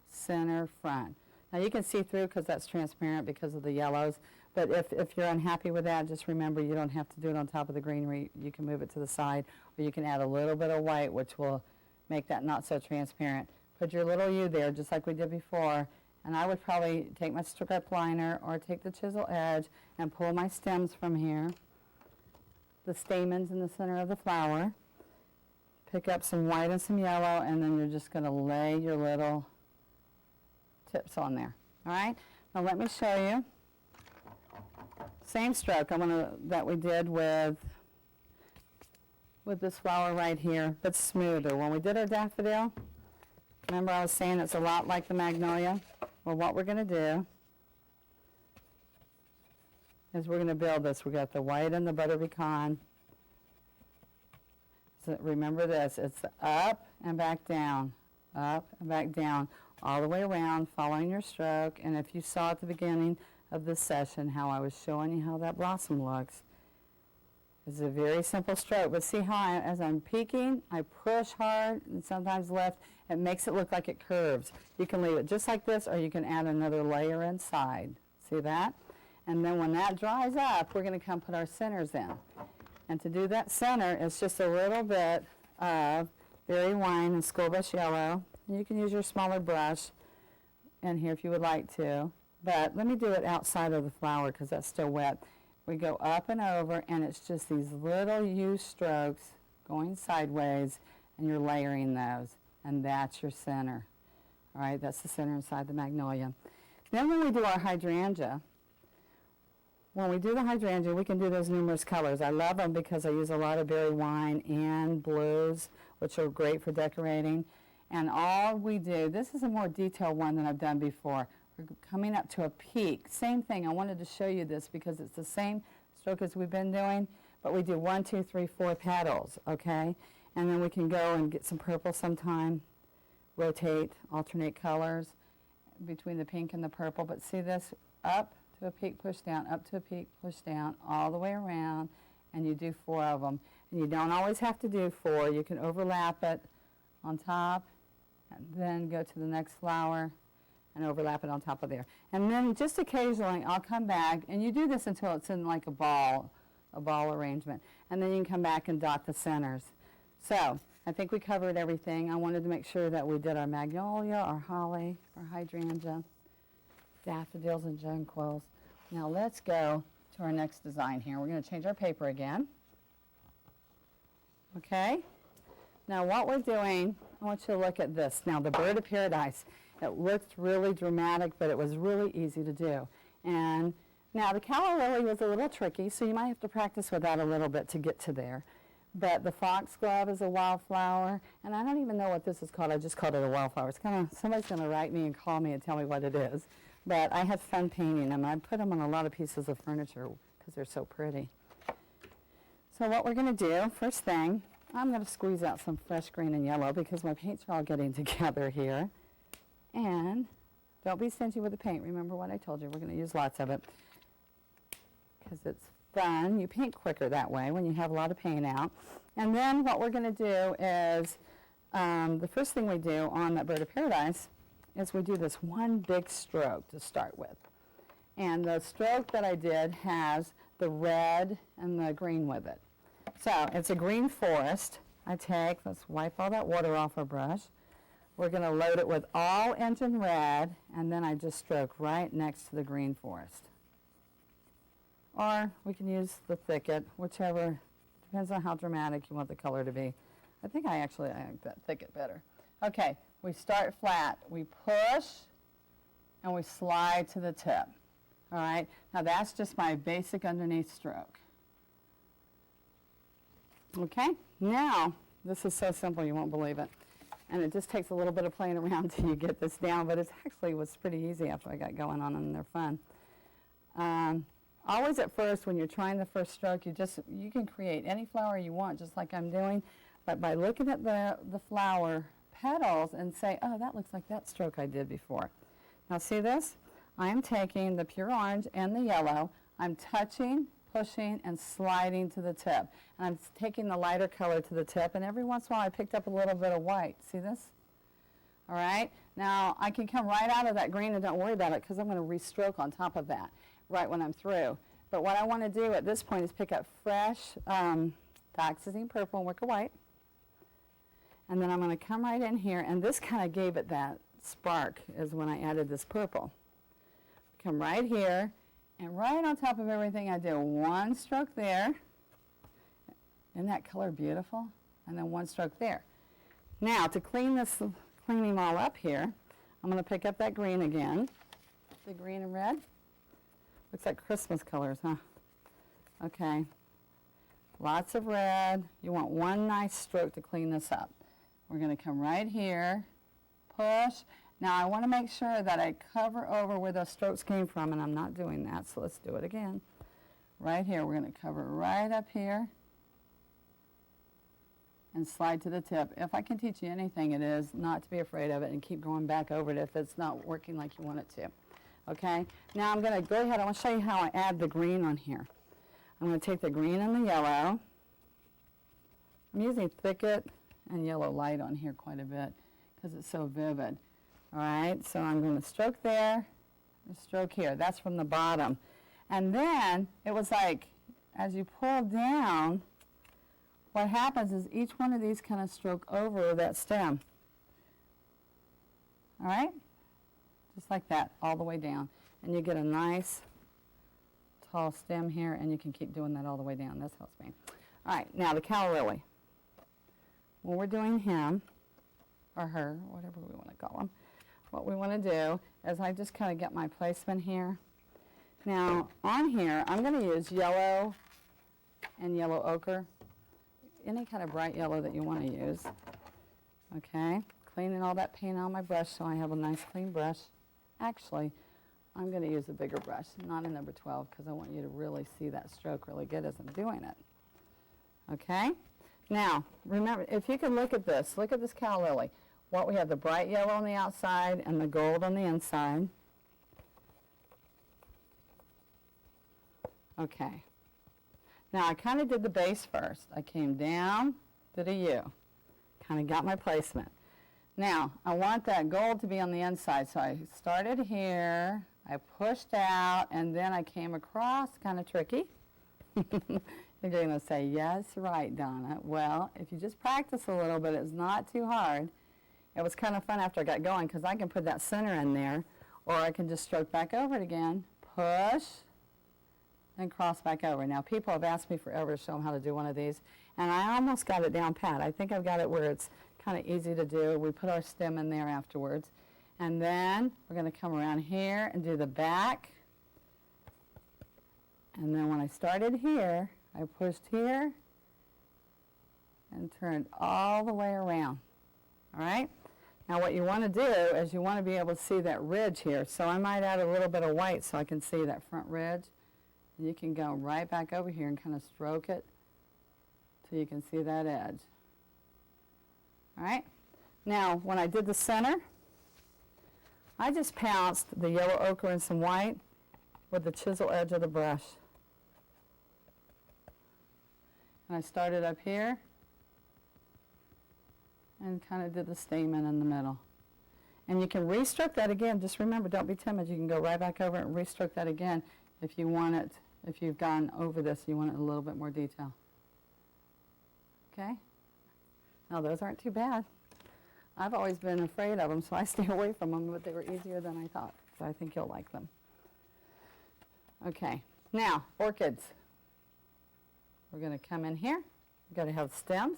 center front. Now you can see through because that's transparent because of the yellows, but if you're unhappy with that, just remember you don't have to do it on top of the greenery. You can move it to the side, or you can add a little bit of white, which will make that not so transparent. Put your little U there, just like we did before, and I would probably take my strip liner or take the chisel edge and pull my stems from here, the stamens in the center of the flower, pick up some white and some yellow, and then you're just going to lay your little tips on there. All right? Now let me show you. Same stroke that we did with this flower right here, but smoother. When we did our daffodil, remember I was saying it's a lot like the magnolia? Well, what we're going to do is we're going to build this. We got the white and the butter pecan. So remember this, it's up and back down, all the way around, following your stroke. And if you saw at the beginning of this session how I was showing you how that blossom looks, it's a very simple stroke. But see how as I'm peaking, I push hard and sometimes lift. It makes it look like it curves. You can leave it just like this, or you can add another layer inside. See that? And then when that dries up, we're going to come put our centers in. And to do that center, it's just a little bit of berry wine and schoolbrush yellow. You can use your smaller brush in here if you would like to. But let me do it outside of the flower because that's still wet. We go up and over, and it's just these little U strokes going sideways, and you're layering those. And that's your center. All right, that's the center inside the magnolia. Then when we do our hydrangea, we can do those numerous colors. I love them because I use a lot of berry wine and blues, which are great for decorating. And all we do, this is a more detailed one than I've done before. We're coming up to a peak. Same thing, I wanted to show you this because it's the same stroke as we've been doing, but we do 1, 2, 3, 4 petals, okay? And then we can go and get some purple sometime, rotate, alternate colors between the pink and the purple. But see this? Up to a peak, push down, up to a peak, push down, all the way around, and you do 4 of them. And you don't always have to do 4. You can overlap it on top, and then go to the next flower and overlap it on top of there. And then just occasionally I'll come back, and you do this until it's in like a ball arrangement. And then you can come back and dot the centers. So I think we covered everything. I wanted to make sure that we did our magnolia, our holly, our hydrangea, daffodils, and jonquils. Now let's go to our next design here. We're going to change our paper again. Okay? Now what we're doing, I want you to look at this. Now the bird of paradise, it looked really dramatic, but it was really easy to do. And now the calla lily was a little tricky, so you might have to practice with that a little bit to get to there. But the foxglove is a wildflower, and I don't even know what this is called. I just called it a wildflower. It's kind of, somebody's going to write me and call me and tell me what it is. But I had fun painting them. I put them on a lot of pieces of furniture because they're so pretty. So what we're going to do, first thing, I'm going to squeeze out some fresh green and yellow because my paints are all getting together here. And don't be stingy with the paint. Remember what I told you. We're going to use lots of it because it's fun. You paint quicker that way when you have a lot of paint out. And then what we're going to do is, the first thing we do on that bird of paradise is we do this one big stroke to start with. And the stroke that I did has the red and the green with it. So it's a green forest. Let's wipe all that water off our brush. We're going to load it with all engine red, and then I just stroke right next to the green forest. Or we can use the thicket, whichever, depends on how dramatic you want the color to be. I think I like that thicket better. Okay, we start flat. We push, and we slide to the tip. All right, now that's just my basic underneath stroke. Okay, now, this is so simple you won't believe it. And it just takes a little bit of playing around till you get this down, but it actually was pretty easy after I got going on them, and they're fun. Always at first, when you're trying the first stroke, you can create any flower you want, just like I'm doing, but by looking at the flower petals and say, oh, that looks like that stroke I did before. Now see this? I'm taking the pure orange and the yellow, I'm touching, pushing, and sliding to the tip. And I'm taking the lighter color to the tip, and every once in a while I picked up a little bit of white. See this? All right? Now, I can come right out of that green and don't worry about it because I'm going to re-stroke on top of that right when I'm through. But what I want to do at this point is pick up fresh dioxazine purple and wicker white. And then I'm going to come right in here, and this kind of gave it that spark is when I added this purple. Come right here, and right on top of everything I do one stroke there. Isn't that color beautiful? And then one stroke there. Now, to clean them all up here, I'm going to pick up that green again. The green and red. Looks like Christmas colors, huh? Okay. Lots of red. You want one nice stroke to clean this up. We're going to come right here, push. Now, I want to make sure that I cover over where those strokes came from, and I'm not doing that, so let's do it again. Right here, we're going to cover right up here and slide to the tip. If I can teach you anything, it is not to be afraid of it and keep going back over it if it's not working like you want it to. Okay? Now, I'm going to go ahead. I want to show you how I add the green on here. I'm going to take the green and the yellow. I'm using thicket and yellow light on here quite a bit because it's so vivid. All right, so I'm going to stroke there, and stroke here. That's from the bottom. And then it was like, as you pull down, what happens is each one of these kind of stroke over that stem. All right? Just like that, all the way down. And you get a nice tall stem here, and you can keep doing that all the way down. This helps me. All right, now the calla lily. When we're doing him, or her, whatever we want to call him, what we want to do is I just kind of get my placement here. Now, on here, I'm going to use yellow and yellow ochre, any kind of bright yellow that you want to use. Okay, cleaning all that paint on my brush so I have a nice clean brush. Actually, I'm going to use a bigger brush, not a number 12, because I want you to really see that stroke really good as I'm doing it. Okay? Now, remember, if you can look at this calla lily. What we have, the bright yellow on the outside and the gold on the inside. Okay. Now, I kind of did the base first. I came down, did a U. Kind of got my placement. Now, I want that gold to be on the inside, so I started here, I pushed out, and then I came across, kind of tricky. You're going to say, yes, right, Donna. Well, if you just practice a little bit, it's not too hard. It was kind of fun after I got going because I can put that center in there, or I can just stroke back over it again, push, and cross back over. Now, people have asked me forever to show them how to do one of these, and I almost got it down pat. I think I've got it where it's kind of easy to do. We put our stem in there afterwards, and then we're going to come around here and do the back, and then when I started here, I pushed here and turned all the way around. All right? Now what you want to do is you want to be able to see that ridge here. So I might add a little bit of white so I can see that front ridge. And you can go right back over here and kind of stroke it so you can see that edge. All right? Now when I did the center, I just pounced the yellow ochre and some white with the chisel edge of the brush. And I started up here and kind of did the stamen in the middle. And you can restroke that again. Just remember, don't be timid. You can go right back over it and restroke that again if you want it, if you've gone over this, you want it a little bit more detail. Okay? Now those aren't too bad. I've always been afraid of them, so I stay away from them, but they were easier than I thought. So I think you'll like them. Okay, now orchids. We're going to come in here. You've got to have stems.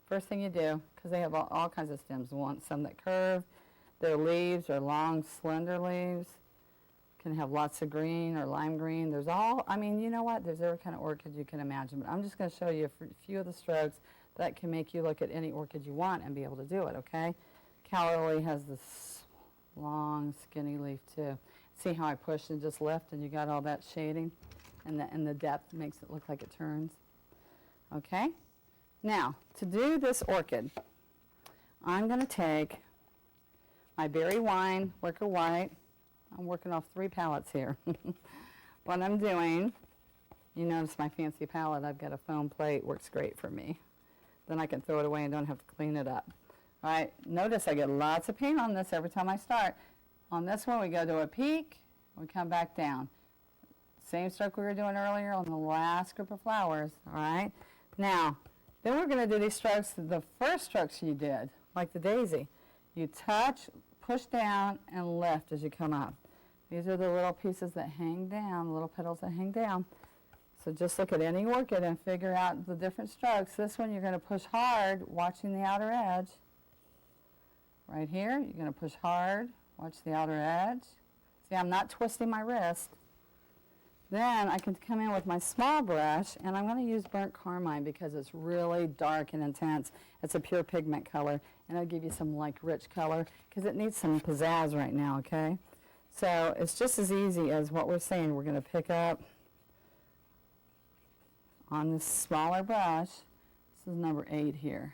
First thing you do, because they have all kinds of stems. You want some that curve. Their leaves are long, slender leaves. Can have lots of green or lime green. There's all, I mean, you know what? There's every kind of orchid you can imagine. But I'm just going to show you a few of the strokes that can make you look at any orchid you want and be able to do it, okay? Calla lily has this long, skinny leaf, too. See how I push and just lift, and you got all that shading? And the depth makes it look like it turns. Okay? Now, to do this orchid, I'm going to take my berry wine, wicker white. I'm working off 3 palettes here. What I'm doing, you notice my fancy palette, I've got a foam plate, works great for me. Then I can throw it away and don't have to clean it up. All right, notice I get lots of paint on this every time I start. On this one, we go to a peak, we come back down. Same stroke we were doing earlier on the last group of flowers, all right? Now, then we're going to do these strokes, the first strokes you did, like the daisy. You touch, push down, and lift as you come up. These are the little pieces that hang down, little petals that hang down. So just look at any orchid and figure out the different strokes. This one you're going to push hard, watching the outer edge. Right here, you're going to push hard, watch the outer edge. See, I'm not twisting my wrist. Then I can come in with my small brush, and I'm going to use burnt carmine because it's really dark and intense. It's a pure pigment color, and it'll give you some like rich color because it needs some pizzazz right now, okay? So it's just as easy as what we're saying. We're going to pick up on this smaller brush. This is number 8 here.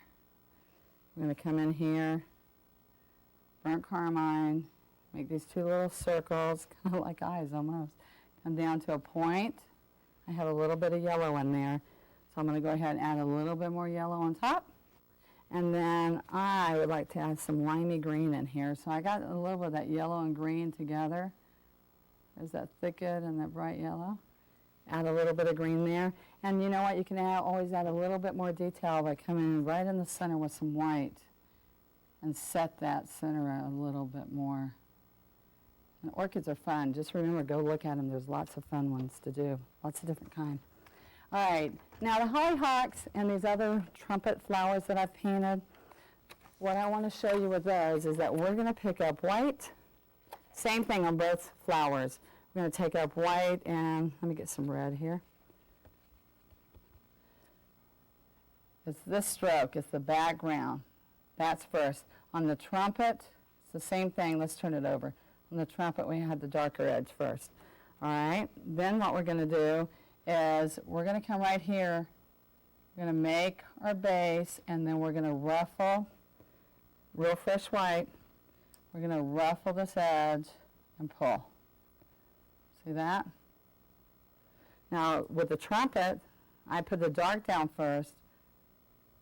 We're going to come in here, burnt carmine, make these 2 little circles, kind of like eyes almost. Come down to a point. I have a little bit of yellow in there, so I'm going to go ahead and add a little bit more yellow on top. And then I would like to add some limey green in here. So I got a little bit of that yellow and green together. There's that thicket and that bright yellow. Add a little bit of green there. And you know what? You can always add a little bit more detail by coming right in the center with some white and set that center a little bit more. And orchids are fun. Just remember, go look at them. There's lots of fun ones to do. Lots of different kinds. All right. Now the hollyhocks and these other trumpet flowers that I've painted, what I want to show you with those is that we're going to pick up white. Same thing on both flowers. We're going to take up white and let me get some red here. It's this stroke. It's the background. That's first. On the trumpet, it's the same thing. Let's turn it over. On the trumpet, we had the darker edge first. All right? Then what we're going to do is we're going to come right here We're going to make our base, and then we're going to ruffle, real fresh white, we're going to ruffle this edge and pull. See that? Now with the trumpet, I put the dark down first.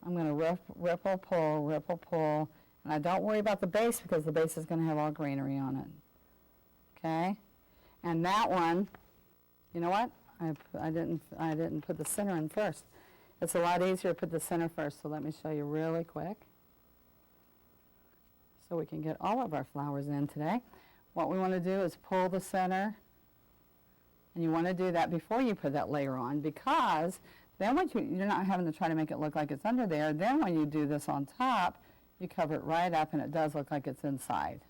I'm going to ripple, pull, and I don't worry about the base because the base is going to have all greenery on it. Okay? And that one, you know what? I didn't put the center in first. It's a lot easier to put the center first, so let me show you really quick. So we can get all of our flowers in today. What we want to do is pull the center, and you want to do that before you put that layer on, because then when you're not having to try to make it look like it's under there. Then when you do this on top, you cover it right up, and it does look like it's inside.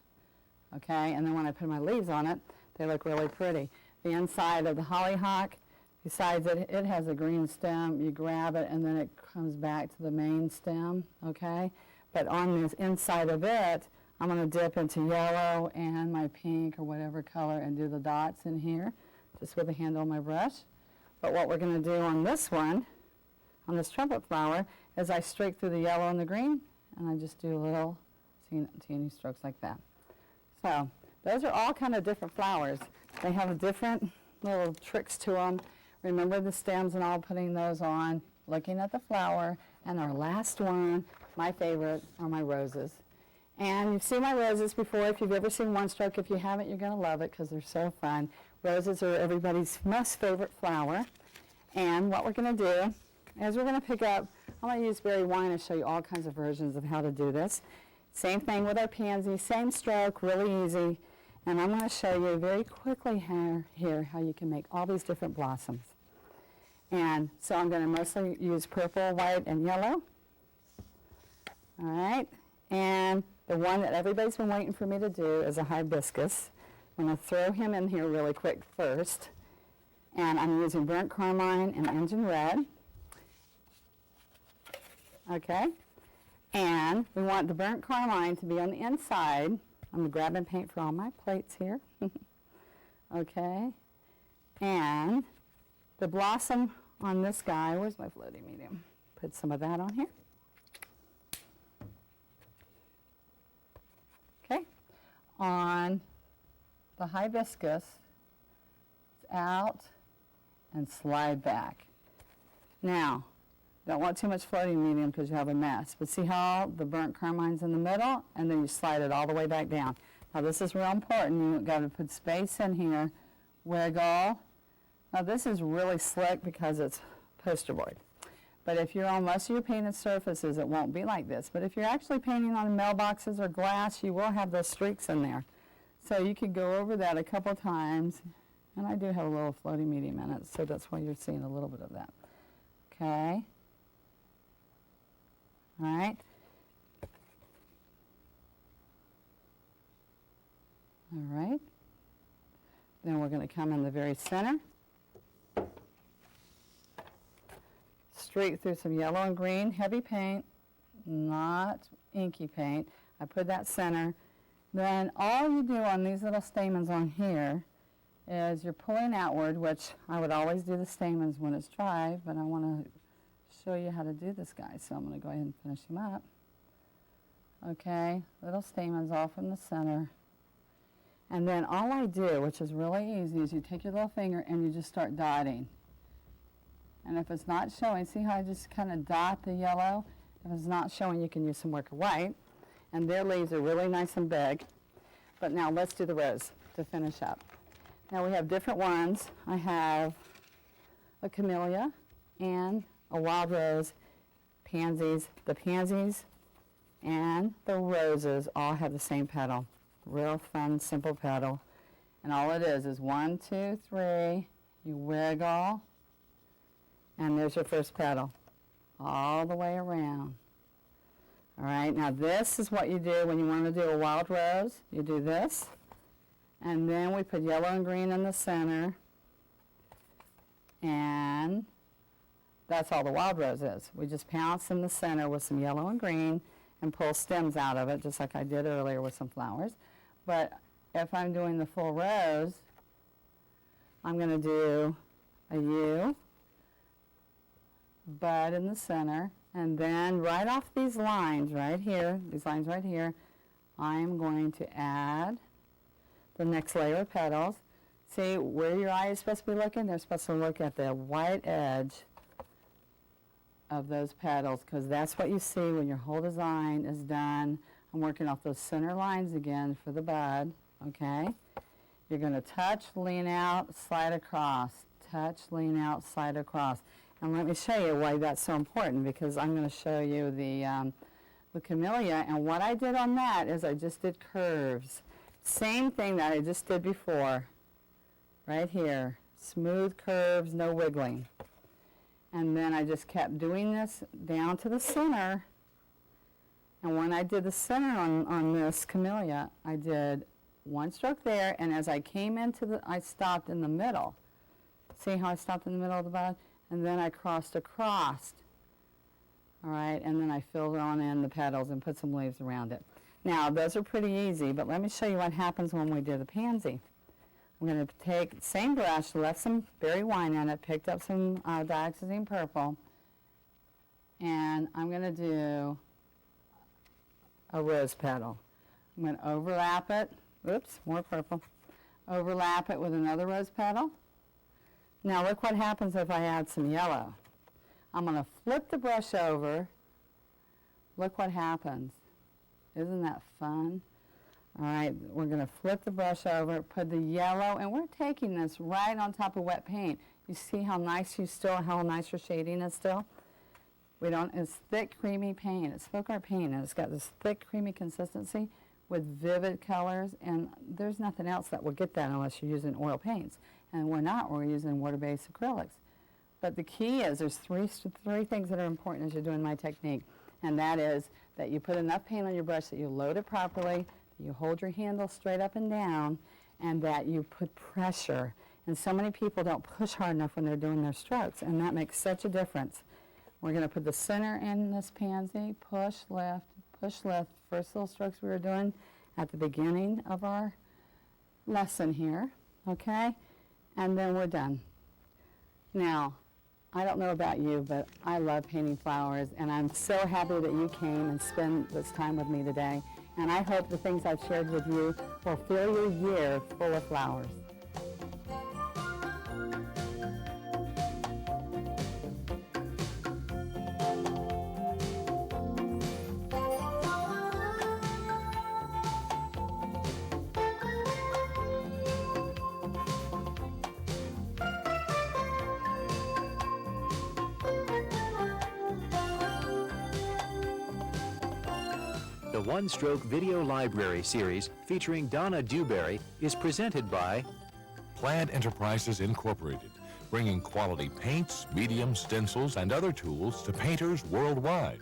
Okay, and then when I put my leaves on it, they look really pretty. The inside of the hollyhock, besides it has a green stem. You grab it, and then it comes back to the main stem, okay? But on this inside of it, I'm going to dip into yellow and my pink or whatever color and do the dots in here, just with the handle of my brush. But what we're going to do on this one, on this trumpet flower, is I streak through the yellow and the green, and I just do little teeny strokes like that. So those are all kind of different flowers. They have different little tricks to them. Remember the stems and all, putting those on, looking at the flower, and our last one, my favorite, are my roses. And you've seen my roses before if you've ever seen One Stroke. If you haven't, you're going to love it because they're so fun. Roses are everybody's most favorite flower. And what we're going to do is we're going to pick up, I'm going to use berry wine and show you all kinds of versions of how to do this. Same thing with our pansy, same stroke, really easy. And I'm going to show you very quickly here how you can make all these different blossoms. And so I'm going to mostly use purple, white, and yellow. All right. And the one that everybody's been waiting for me to do is a hibiscus. I'm going to throw him in here really quick first. And I'm using burnt carmine and engine red. Okay. And we want the burnt carmine to be on the inside. I'm going to grab and paint for all my plates here. Okay. And the blossom on this guy, where's my floating medium? Put some of that on here. Okay. On the hibiscus, it's out and slide back. Now, don't want too much floating medium because you have a mess. But see how the burnt carmine's in the middle, and then you slide it all the way back down. Now this is real important. You've got to put space in here. Wiggle. Now this is really slick because it's poster board. But if you're on most of your painted surfaces, it won't be like this. But if you're actually painting on mailboxes or glass, you will have those streaks in there. So you could go over that a couple times. And I do have a little floating medium in it, so that's why you're seeing a little bit of that. Okay. All right. All right. Then we're going to come in the very center. Streak through some yellow and green, heavy paint, not inky paint. I put that center. Then all you do on these little stamens on here is you're pulling outward, which I would always do the stamens when it's dry, but I want to show you how to do this guy, so I'm going to go ahead and finish him up. Okay, little stamens all from the center. And then all I do, which is really easy, is you take your little finger and you just start dotting. And if it's not showing, see how I just kind of dot the yellow? If it's not showing, you can use some wicker white. And their leaves are really nice and big. But now let's do the rose to finish up. Now we have different ones. I have a camellia and a wild rose, pansies. The pansies and the roses all have the same petal. Real fun, simple petal. And all it is 1, 2, 3, you wiggle, and there's your first petal, all the way around. All right, now this is what you do when you want to do a wild rose. You do this, and then we put yellow and green in the center, and that's all the wild rose is. We just pounce in the center with some yellow and green and pull stems out of it, just like I did earlier with some flowers. But if I'm doing the full rose, I'm going to do a U, bud in the center, and then right off these lines right here, I'm going to add the next layer of petals. See where your eye is supposed to be looking? They're supposed to look at the white edge of those petals, because that's what you see when your whole design is done. I'm working off those center lines again for the bud, okay? You're going to touch, lean out, slide across. Touch, lean out, slide across. And let me show you why that's so important, because I'm going to show you the camellia, and what I did on that is I just did curves. Same thing that I just did before, right here. Smooth curves, no wiggling. And then I just kept doing this down to the center. And when I did the center on this camellia, I did one stroke there, and as I came into I stopped in the middle. See how I stopped in the middle of the bud? And then I crossed across. All right, and then I filled on in the petals and put some leaves around it. Now, those are pretty easy, but let me show you what happens when we do the pansy. I'm going to take the same brush, left some berry wine in it, picked up some dioxazine purple, and I'm going to do a rose petal. I'm going to overlap it, oops, more purple, overlap it with another rose petal. Now look what happens if I add some yellow. I'm going to flip the brush over. Look what happens. Isn't that fun? All right, we're going to flip the brush over, put the yellow, and we're taking this right on top of wet paint. You see how nice how nice your shading is still? It's thick, creamy paint. It's folk art paint, and it's got this thick, creamy consistency with vivid colors, and there's nothing else that will get that unless you're using oil paints. And we're using water-based acrylics. But the key is there's three things that are important as you're doing my technique, and that is that you put enough paint on your brush that you load it properly, that you hold your handle straight up and down, and that you put pressure. And so many people don't push hard enough when they're doing their strokes, and that makes such a difference. We're going to put the center in this pansy, push, lift, first little strokes we were doing at the beginning of our lesson here, okay? And then we're done. Now, I don't know about you, but I love painting flowers, and I'm so happy that you came and spent this time with me today. And I hope the things I've shared with you will fill your year full of flowers. The One-Stroke Video Library series featuring Donna Dewberry is presented by Plant Enterprises Incorporated, bringing quality paints, mediums, stencils, and other tools to painters worldwide.